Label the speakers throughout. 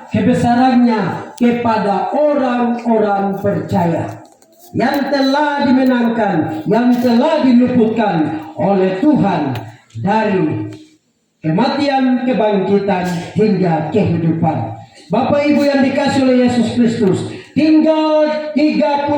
Speaker 1: kebesarannya kepada orang-orang percaya yang telah dimenangkan, yang telah diluputkan oleh Tuhan dari kematian, kebangkitan hingga kehidupan. Bapak Ibu yang dikasihi oleh Yesus Kristus, tinggal 33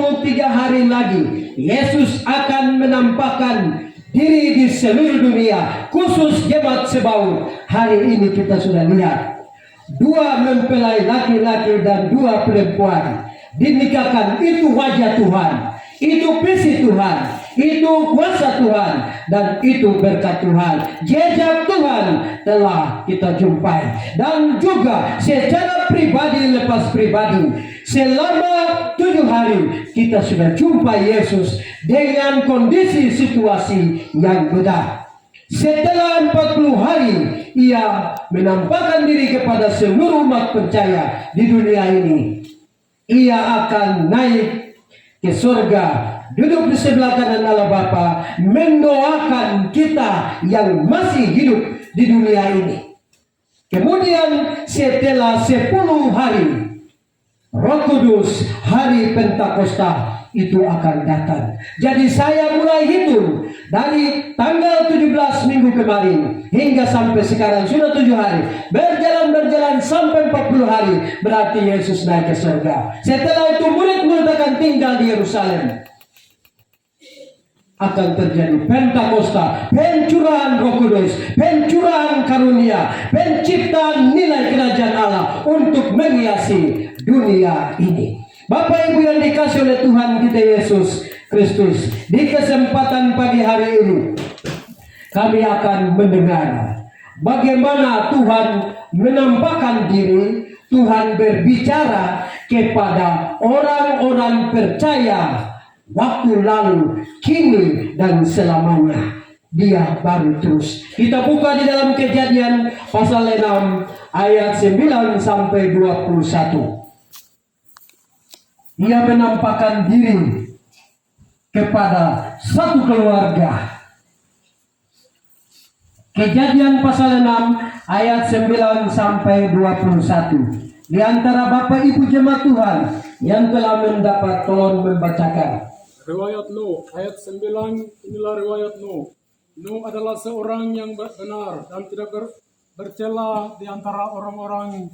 Speaker 1: hari lagi Yesus akan menampakkan diri di seluruh dunia, khusus jemaat Sebaur. Hari ini kita sudah lihat 2 mempelai laki-laki dan 2 perempuan dinikahkan. Itu wajah Tuhan, itu visi Tuhan, itu kuasa Tuhan, dan itu berkat Tuhan. Jejak Tuhan telah kita jumpai. Dan juga secara pribadi lepas pribadi, selama 7 hari kita sudah jumpa Yesus dengan kondisi situasi yang benar. Setelah 40 hari ia menampakkan diri kepada seluruh umat percaya di dunia ini. Ia akan naik ke surga, duduk di sebelah kanan Allah Bapa, mendoakan kita yang masih hidup di dunia ini. Kemudian setelah 10 hari, Roh Kudus, hari Pentakosta itu akan datang. Jadi saya mulai hitung dari tanggal 17 minggu kemarin hingga sampai sekarang sudah 7 hari. Berjalan sampai 40 hari, berarti Yesus naik ke surga. Setelah itu murid-murid akan tinggal di Yerusalem. Akan terjadi Pentakosta, pencurahan Roh Kudus, pencurahan karunia, penciptaan nilai kerajaan Allah untuk menghiasi dunia ini. Bapak Ibu yang dikasihi oleh Tuhan kita Yesus Kristus, di kesempatan pagi hari ini kami akan mendengar bagaimana Tuhan menampakkan diri. Tuhan berbicara kepada orang-orang percaya waktu lalu, kini, dan selamanya. Dia baru terus. Kita buka di dalam Kejadian pasal 6 ayat 9 sampai 21. Ia menampakkan diri kepada satu keluarga. Kejadian pasal 6 ayat 9 sampai 21. Di antara Bapak Ibu jemaat Tuhan yang telah mendapat, tolong membacakan.
Speaker 2: Riwayat Nuh ayat 9, inilah riwayat Nuh. Nuh adalah seorang yang benar dan tidak bercela di antara orang-orang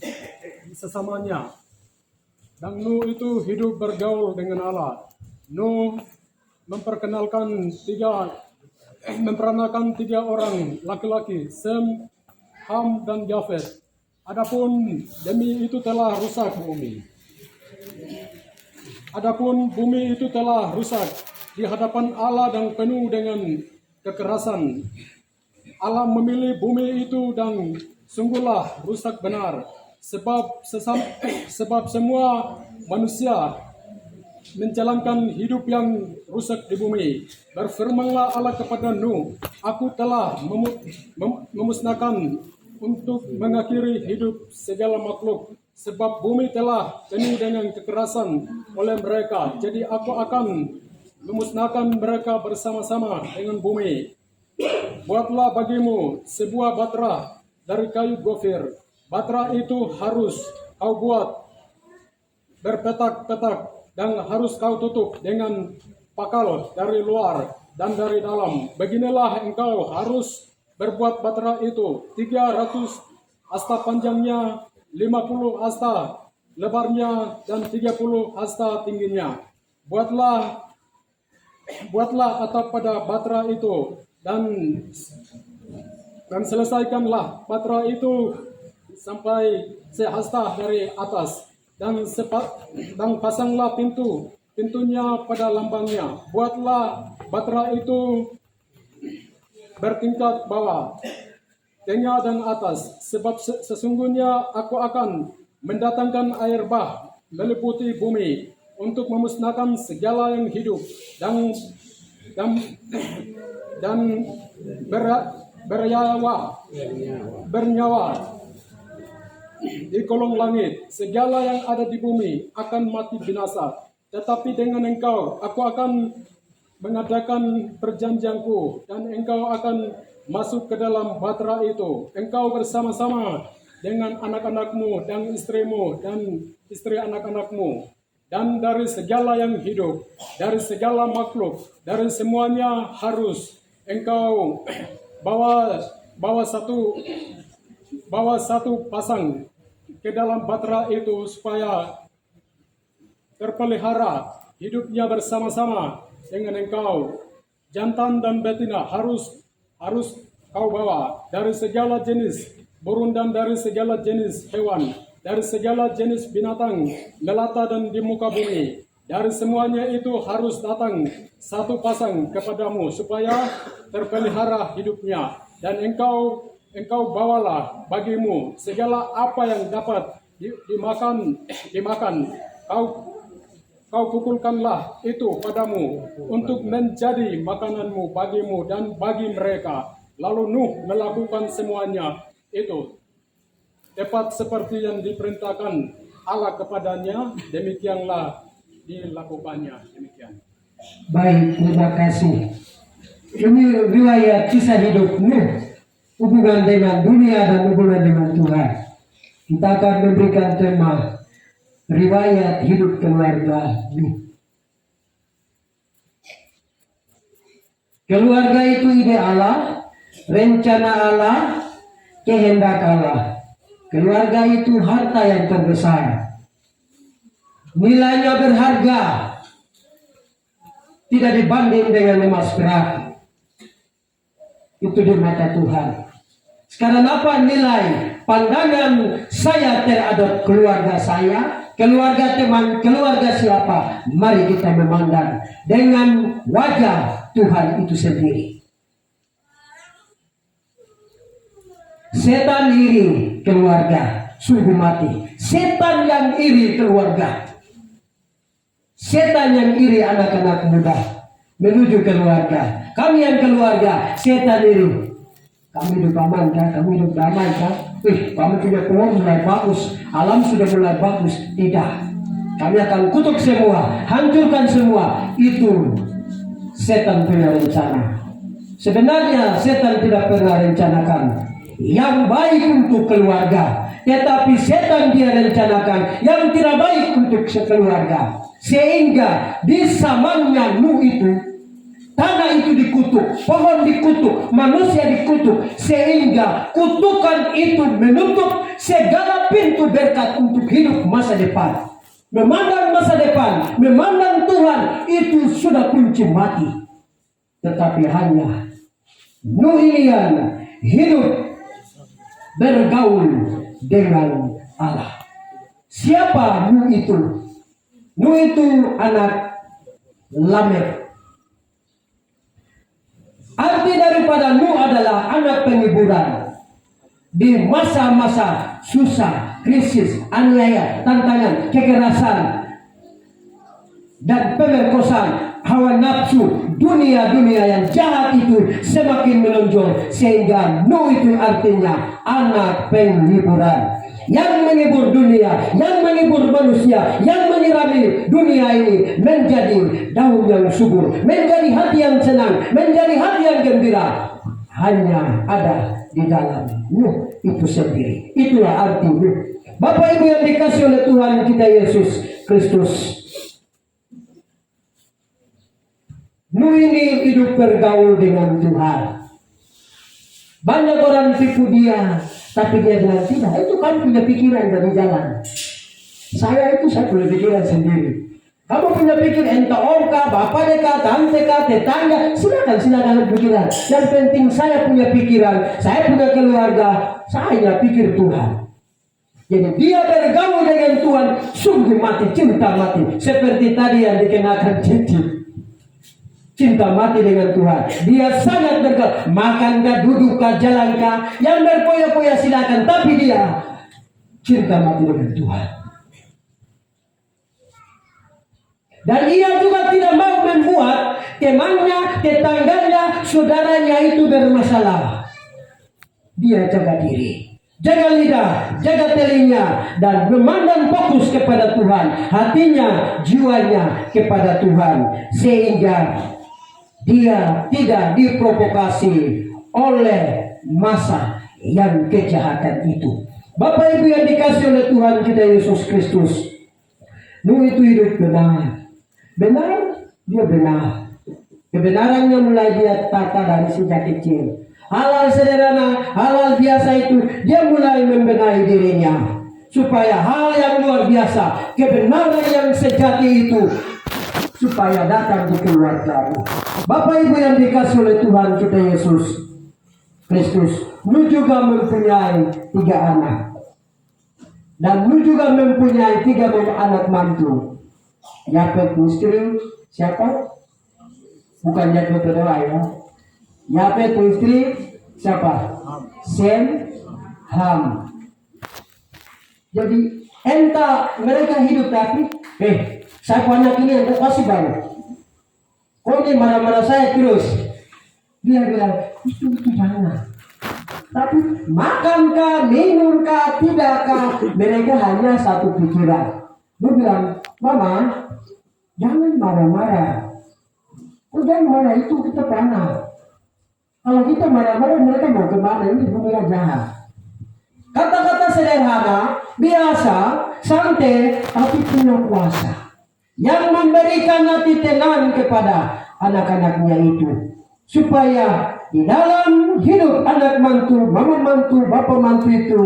Speaker 2: sesamanya. Dan Nuh itu hidup bergaul dengan Allah. Nuh memperkenalkan tiga orang laki-laki, Sem, Ham, dan Yafet. Adapun demi itu telah rusak bumi. Adapun bumi itu telah rusak di hadapan Allah dan penuh dengan kekerasan. Allah memilih bumi itu dan sungguhlah rusak benar. Sebab semua manusia menjalankan hidup yang rusak di bumi. Berfirmanlah Allah kepada Nuh, aku telah memusnahkan untuk mengakhiri hidup segala makhluk, sebab bumi telah penuh dengan kekerasan oleh mereka. Jadi aku akan memusnahkan mereka bersama-sama dengan bumi. Buatlah bagimu sebuah batra dari kayu gofir. Batra itu harus kau buat berpetak-petak dan harus kau tutup dengan pakal dari luar dan dari dalam. Beginilah engkau harus berbuat batra itu, 300 hasta panjangnya, 50 hasta lebarnya, dan 30 hasta tingginya. Buatlah atap pada batra itu dan selesaikanlah batra itu sampai sehasta dari atas, dan pasanglah pintunya pada lambangnya. Buatlah batra itu bertingkat bawah, tengah, dan atas, sebab sesungguhnya aku akan mendatangkan air bah meliputi bumi untuk memusnahkan segala yang hidup dan bernyawa di kolong langit. Segala yang ada di bumi akan mati binasa. Tetapi dengan engkau aku akan mengadakan perjanjianku, dan engkau akan masuk ke dalam batra itu, engkau bersama-sama dengan anak-anakmu dan istrimu dan istri anak-anakmu, dan dari segala yang hidup, dari segala makhluk, dari semuanya harus engkau bawa satu pasang ke dalam batra itu supaya terpelihara hidupnya bersama-sama dengan engkau. Jantan dan betina harus kau bawa dari segala jenis burung dan dari segala jenis hewan, dari segala jenis binatang melata dan di muka bumi. Dari semuanya itu harus datang satu pasang kepadamu supaya terpelihara hidupnya. Dan engkau bawalah bagimu segala apa yang dapat dimakan. Kau pukulkanlah itu padamu untuk menjadi makananmu bagimu dan bagi mereka. Lalu Nuh melakukan semuanya itu tepat seperti yang diperintahkan Allah kepadanya, demikianlah dilakukannya. Demikian.
Speaker 1: Baik, terima kasih. Ini riwayat kisah hidup Nuh, hubungan dengan dunia dan hubungan dengan Tuhan. Kita akan memberikan tema riwayat hidup keluarga Nuh. Keluarga itu ide Allah, rencana Allah, kehendak Allah. Keluarga itu harta yang terbesar. Nilainya berharga, tidak dibanding dengan emas perak. Itu di mata Tuhan. Sekarang apa nilai pandangan saya terhadap keluarga saya, keluarga teman, keluarga siapa? Mari kita memandang dengan wajah Tuhan itu sendiri. Setan iri keluarga, sungguh mati. Setan yang iri keluarga. Setan yang iri anak-anak muda menuju keluarga. Kami yang keluarga, setan iri. Kami hidup aman kan? Kami hidup damai kan? Kami punya pohon mulai bagus, alam sudah mulai bagus. Tidak. Kami akan kutuk semua, hancurkan semua. Itu setan punya rencana. Sebenarnya setan tidak pernah rencanakan yang baik untuk keluarga, tetapi setan dia rencanakan yang tidak baik untuk sekeluarga. Sehingga di zamannya Nuh itu, tanah itu dikutuk, pohon dikutuk, manusia dikutuk, sehingga kutukan itu menutup segala pintu berkat untuk hidup masa depan. Memandang masa depan, memandang Tuhan, itu sudah kunci mati. Tetapi hanya Nuh Ilian hidup bergaul dengan Allah. Siapa Nuh itu? Nuh itu anak Lamek. Arti daripada Nuh adalah anak penghiburan. Di masa-masa susah, krisis, aniaya, tantangan, kekerasan, dan pemerkosaan, hawa nafsu, dunia-dunia yang jahat itu semakin menonjol. Sehingga Nuh itu artinya anak penghiburan. Yang menghibur dunia, yang menghibur manusia, yang menyirami dunia ini menjadi daun yang subur, menjadi hati yang senang, menjadi hati yang gembira. Hanya ada di dalam Nuh itu sendiri. Itulah arti Nuh. Bapak Ibu yang dikasih oleh Tuhan kita Yesus Kristus, Nuh ini hidup bergaul dengan Tuhan. Banyak orang tipu dia, tapi dia bilang tidak, itu kan punya pikiran dari jalan. Saya punya pikiran sendiri. Kamu punya pikir entah om kah, bapak deka, tante kah, tetangga, silakan pikiran. Yang penting saya punya pikiran, saya punya keluarga, saya pikir Tuhan. Jadi dia bergaul dengan Tuhan, sungguh mati, cinta mati. Seperti tadi yang dikenakan cincin. Cinta mati dengan Tuhan. Dia sangat bergaul. Makan kah, duduk kah, jalan kah, yang berpoya-poya silakan. Tapi dia cinta mati dengan Tuhan. Dan ia juga tidak mau membuat temannya, tetangganya, saudaranya itu bermasalah. Dia jaga diri, jaga lidah, jaga telinga, dan memandang fokus kepada Tuhan. Hatinya, jiwanya kepada Tuhan. Sehingga dia tidak diprovokasi oleh masa yang kejahatan itu. Bapak Ibu yang dikasih oleh Tuhan kita Yesus Kristus, Nuh itu hidup benar. Benar, dia benar. Kebenarannya mulai dia tata dari sejak kecil. Hal-hal sederhana, hal-hal biasa itu dia mulai membenahi dirinya. Supaya hal yang luar biasa, kebenaran yang sejati itu supaya datang di keluarga. Bapak Ibu yang dikasih oleh Tuhan kita Yesus Kristus, Nuh juga mempunyai 3 anak. Dan Nuh juga mempunyai 3 anak mantu. Yafet istri siapa? Bukan Yafet berdoa ya. Yafet istri siapa? Sem, Ham. Jadi entah mereka hidup tapi saya punya anak ini yang kasih baru. Kok ini marah-marah saya terus? Dia bilang itu jangan. Tapi makankah, minumkah, tidakkah, mereka hanya satu pikiran. Dia bilang, Mama, jangan marah-marah. Jangan marah, itu kita panah. Kalau kita marah-marah, mereka mau kemana? Ini dunia jahat. Kata-kata sederhana, biasa, santai, tapi punya kuasa. Yang memberikan hati tenang kepada anak-anaknya itu. Supaya di dalam hidup anak mantu, mama mantu, bapak mantu itu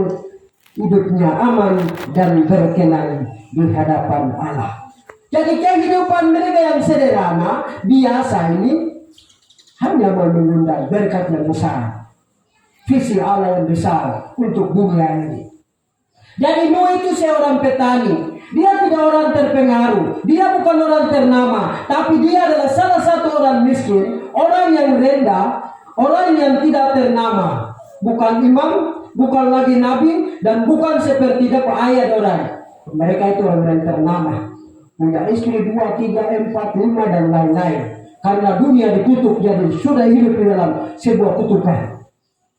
Speaker 1: hidupnya aman dan berkenan di hadapan Allah. Jadi kehidupan mereka yang sederhana, biasa ini hanya mau mengundang berkat yang besar. Visi Allah yang besar untuk dunia ini. Jadi Nuh itu seorang petani. Dia tidak orang terpengaruh. Dia bukan orang ternama. Tapi dia adalah salah satu orang miskin. Orang yang rendah. Orang yang tidak ternama. Bukan imam. Bukan lagi nabi. Dan bukan seperti ayat orang. Mereka itu orang yang ternama. Punya istri 2, 3, 4, 5 dan lain-lain. Karena dunia dikutuk. Jadi sudah hidup di dalam sebuah kutukan.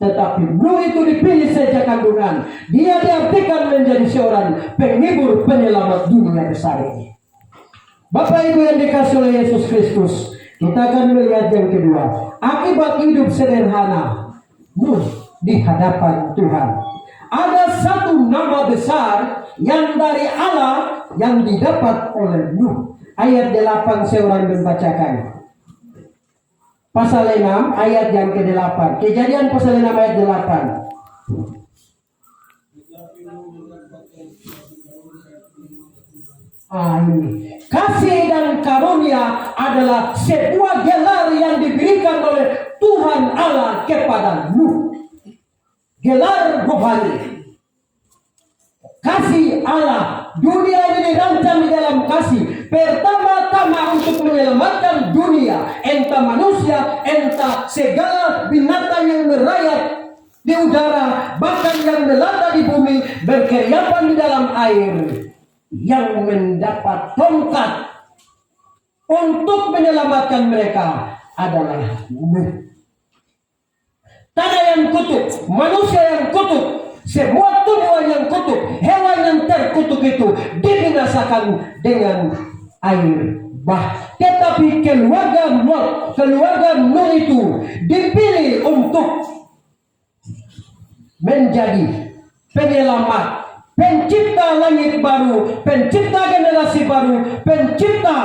Speaker 1: Tetapi Nuh itu dipilih sejak kandungan. Dia diartikan menjadi seorang penghibur penyelamat dunia besar ini. Bapak Ibu yang dikasih oleh Yesus Kristus, kita akan melihat yang kedua. Akibat hidup sederhana Nuh di hadapan Tuhan. Ada satu nama besar yang dari Allah yang didapat oleh Nuh. Ayat 8 seorang membacakan. Pasal 6 ayat yang ke-8. Kejadian pasal 6 ayat 8. Ini. Kasih dan karunia adalah sebuah gelar yang diberikan oleh Tuhan Allah kepada Nuh. Gelar rohani. Kasih Allah. Dunia ini dirancang di dalam kasih. Pertama-tama untuk menyelamatkan dunia. Entah manusia, entah segala binatang yang merayap di udara. Bahkan yang melata di bumi. Berkeriapan di dalam air. Yang mendapat tongkat untuk menyelamatkan mereka adalah Nuh. Tanah yang kutuk. Manusia yang kutuk. Semua tumbuhan yang kutuk, hewan yang terkutuk itu dibinasakan dengan air bah. Tetapi keluarga Nuh itu dipilih untuk menjadi penyelamat, pencipta langit baru, pencipta generasi baru, pencipta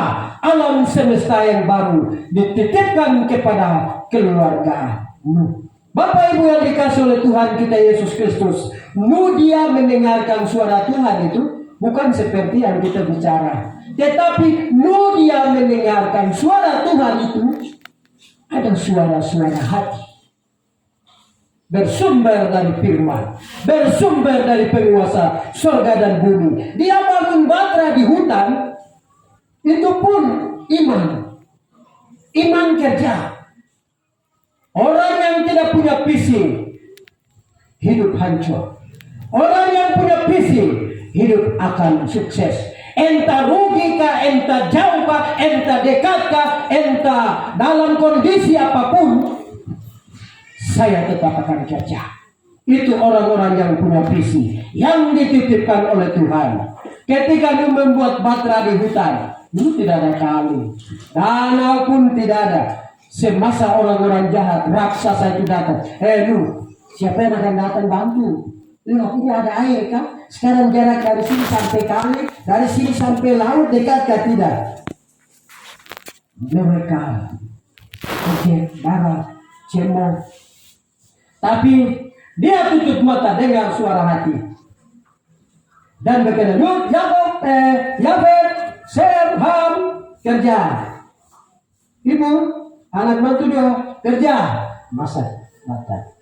Speaker 1: alam semesta yang baru, dititipkan kepada keluarga Nuh. Bapak Ibu yang dikasih oleh Tuhan kita Yesus Kristus, Nuh dia mendengarkan suara Tuhan itu bukan seperti yang kita bicara. Tetapi Nuh dia mendengarkan suara Tuhan itu ada suara-suara hati. Bersumber dari firman, bersumber dari penguasa surga dan bumi. Dia bangun batra di hutan, itu pun iman. Iman kerja. Orang yang tidak punya visi, hidup hancur. Orang yang punya visi, hidup akan sukses. Entah rugi kah, entah jauh kah, entah dekat kah, entah dalam kondisi apapun, saya tetap akan kerja. Itu orang-orang yang punya visi, yang dititipkan oleh Tuhan. Ketika dia membuat batra di hutan, itu tidak ada kali, danau pun tidak ada. Semasa orang-orang jahat, raksasa itu datang. Nuh, siapa yang akan datang bantu? Lihat ini ada air kan? Sekarang jarak dari sini sampai kali, dari sini sampai laut dekat kah tidak? Mereka ojek darah cemong. Tapi dia tutup mata dengar suara hati. Dan berkata, Yud, Yakob, Yafet, Sem, Ham, kerja. Ibu, anak mantu dia kerja. Masa mata.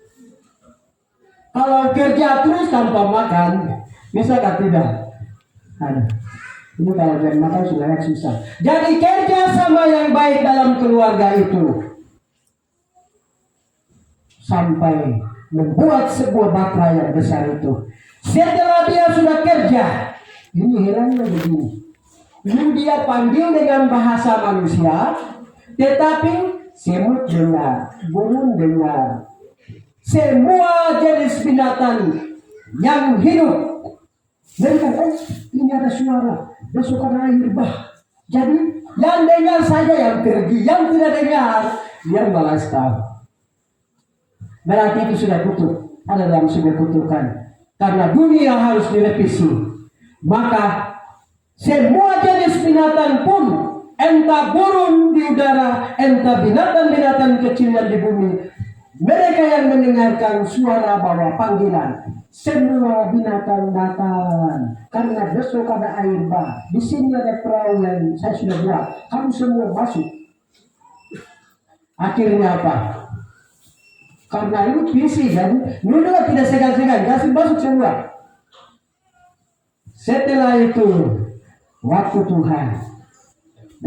Speaker 1: Kalau kerja terus tanpa makan, bisa kan tidak? Aduh, ini kalau jangan makan sudah susah. Jadi kerja sama yang baik dalam keluarga itu sampai membuat sebuah batra yang besar itu. Setelah dia sudah kerja, ini hilangnya begini. Ini dia panggil dengan bahasa manusia, tetapi semut dengar, burung dengar. Semua jenis binatang yang hidup. Mereka, ini ada suara. Besok ada air bah. Jadi, yang dengar saja yang pergi. Yang tidak dengar, yang balas tahu. Berarti itu sudah kutuk. Ada dalam sebuah kutukan. Karena dunia harus direvisi. Maka, semua jenis binatang pun, entah burung di udara, entah binatang-binatang kecil yang di bumi, mereka yang mendengarkan suara bawah panggilan, semua binatang datang karena besok ada air bah. Di sini ada perahu yang saya sudah buat. Kamu semua masuk. Akhirnya apa? Karena itu visi kan, Nuh tidak segan-segan, kasih masuk semua. Setelah itu, waktu Tuhan,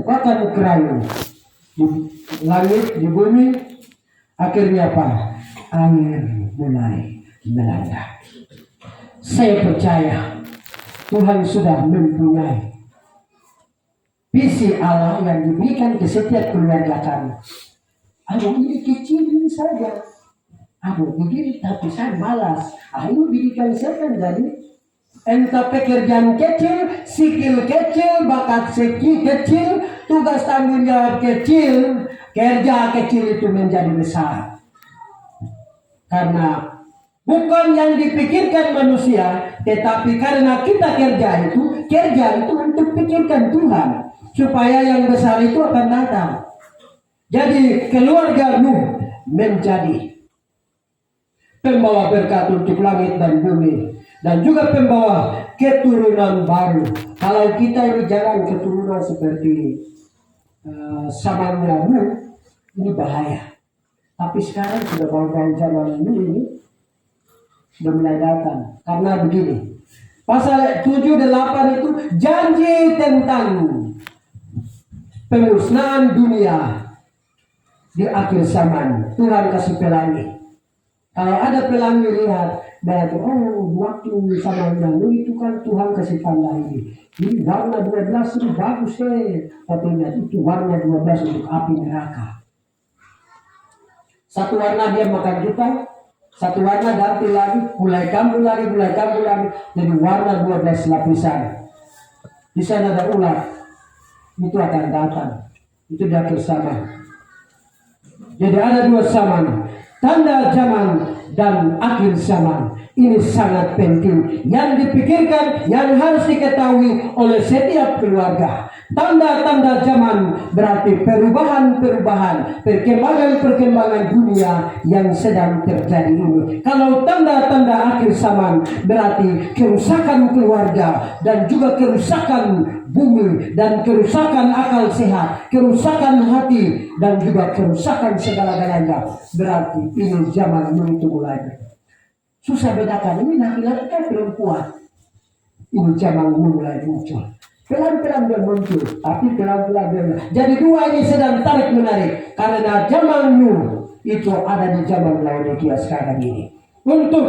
Speaker 1: bahkan kerayu di langit, di bumi. Akhirnya apa? Air mulai melanda. Saya percaya Tuhan sudah mempunyai visi Allah yang diberikan ke setiap keluarga kami. Aduh, ini kecil ini saja. Aduh, begini tapi saya malas. Ayo berikan saya kan jadi entah pekerjaan kecil, skill kecil, bakat kecil, tugas tanggung jawab kecil, kerja kecil itu menjadi besar. Karena bukan yang dipikirkan manusia, tetapi karena kita kerja itu untuk pikirkan Tuhan, supaya yang besar itu akan datang. Jadi keluarga Nuh menjadi pembawa berkat untuk langit dan bumi, dan juga pembawa keturunan baru. Kalau kita ini jalan keturunan seperti zamannya Nuh, ini bahaya. Tapi sekarang sudah bau-bau zaman Nuh ini sudah mulai datang. Karena begini, pasal 7-8 itu janji tentang pemusnahan dunia di akhir zaman. Tuhan kasih pelangi. Kalau ada pelangi lihat, berarti waktu sama Nuh itu kan Tuhan kasih tanda ini. Ini warna 12 itu bagus katanya itu warna 12 untuk api neraka. Satu warna dia makan kita, satu warna ganti lagi, mulai kambuh lagi. Jadi warna 12 lapisan. Di sana ada ular, itu akan datang. Itu di akhir zaman. Jadi ada dua zaman. Tanda zaman dan akhir zaman. Ini sangat penting. Yang dipikirkan, yang harus diketahui oleh setiap keluarga. Tanda-tanda zaman berarti perubahan-perubahan, perkembangan-perkembangan dunia yang sedang terjadi ini. Kalau tanda-tanda akhir zaman berarti kerusakan keluarga dan juga kerusakan bumi dan kerusakan akal sehat, kerusakan hati dan juga kerusakan segala-galanya. Berarti ini zaman itu mulai. Susah bedakan ini laki-laki kan perempuan. Ini zaman mulai muncul. Pelan-pelan dia muncul, tapi pelan-pelan dia. Jadi dua ini sedang tarik menarik karena zaman Nuh itu ada di zaman Laodikia sekarang ini. Untuk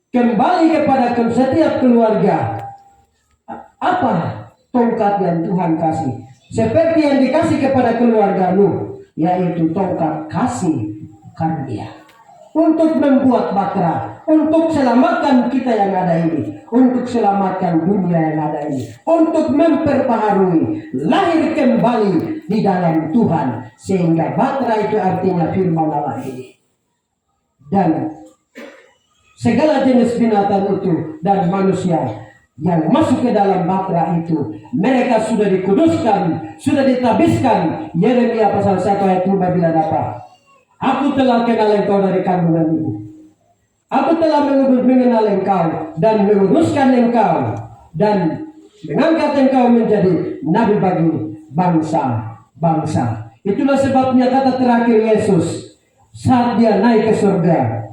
Speaker 1: kembali kepada setiap keluarga, apa tongkat yang Tuhan kasih? Seperti yang dikasih kepada keluarga Nuh, yaitu tongkat kasih karunia. Untuk membuat batra, untuk selamatkan kita yang ada ini, untuk selamatkan dunia yang ada ini, untuk memperbaharui, lahir kembali di dalam Tuhan, sehingga batra itu artinya firman Allah ini. Dan segala jenis binatang itu dan manusia yang masuk ke dalam batra itu, mereka sudah dikuduskan, sudah ditabiskan. Yeremia pasal 1 ayat 5 bilang apa? Aku telah kenal engkau dari kandungan ibu. Aku telah mengenal engkau dan menguduskan engkau dan mengangkat engkau menjadi nabi bagi bangsa-bangsa. Itulah sebabnya kata terakhir Yesus saat dia naik ke surga,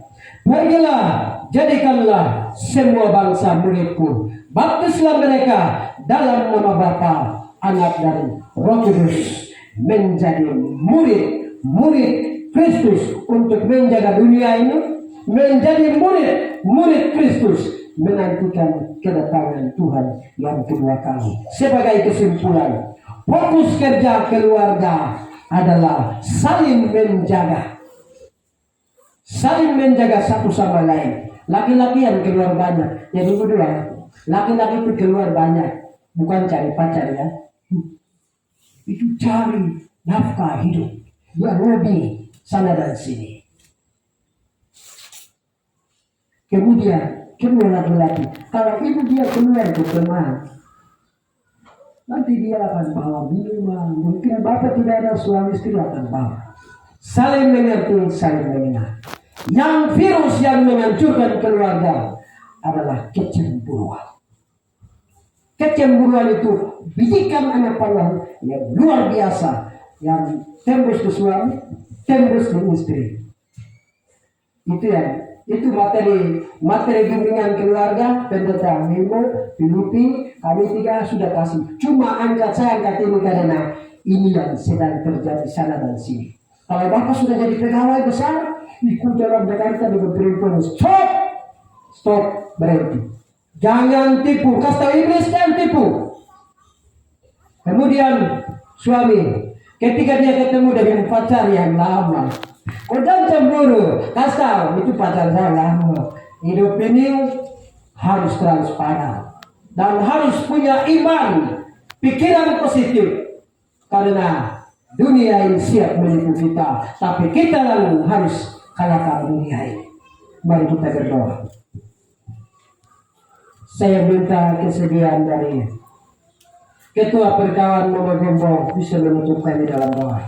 Speaker 1: pergilah, jadikanlah semua bangsa muridku, baptislah mereka dalam nama Bapa, Anak dan Roh Kudus, menjadi murid Kristus untuk menjaga dunia ini, menjadi murid Kristus menantikan kedatangan Tuhan yang kedua kali. Sebagai kesimpulan, fokus kerja keluarga adalah saling menjaga satu sama lain. Laki-laki yang keluar banyak, jadi berdua. Laki-laki itu keluar banyak, bukan cari pacar ya. Itu cari nafkah hidup yang lebih sana dan sini. Kemudian kedua laki-laki, kalau itu dia keluar ke teman, nanti dia akan bawa minuman. Mungkin bapak tidak ada suami istri akan bawa. Saling mengerti, saling mengenal. Yang virus yang menghancurkan keluarga adalah kecemburuan. Kecemburuan itu bijikan anak panah yang luar biasa, yang tembus ke suami, tembus ke istri. Itu materi bimbingan keluarga. Pendeta Mimo, Filipi, kami 3 sudah kasih. Cuma saya angkat ini karena ini yang sedang terjadi sana dan sini. Kalau bapak sudah jadi pegawai besar, ikut dalam berkaitan dengan perempuan, stop, berhenti. Jangan tipu, kasih tahu iblis, jangan tipu. Kemudian suami, ketika dia ketemu dengan pacar yang lama, kau jangan cemburu, kasih tahu itu pacar saya lama. Hidup ini harus transparan dan harus punya iman, pikiran positif, karena dunia ini siap menipu kita, tapi kita lalu harus kalahkan dunia ini. Mari kita berdoa. Saya minta kesediaan dari Ketua Perkawan Mama Gembong bisa menutup kami dalam doa.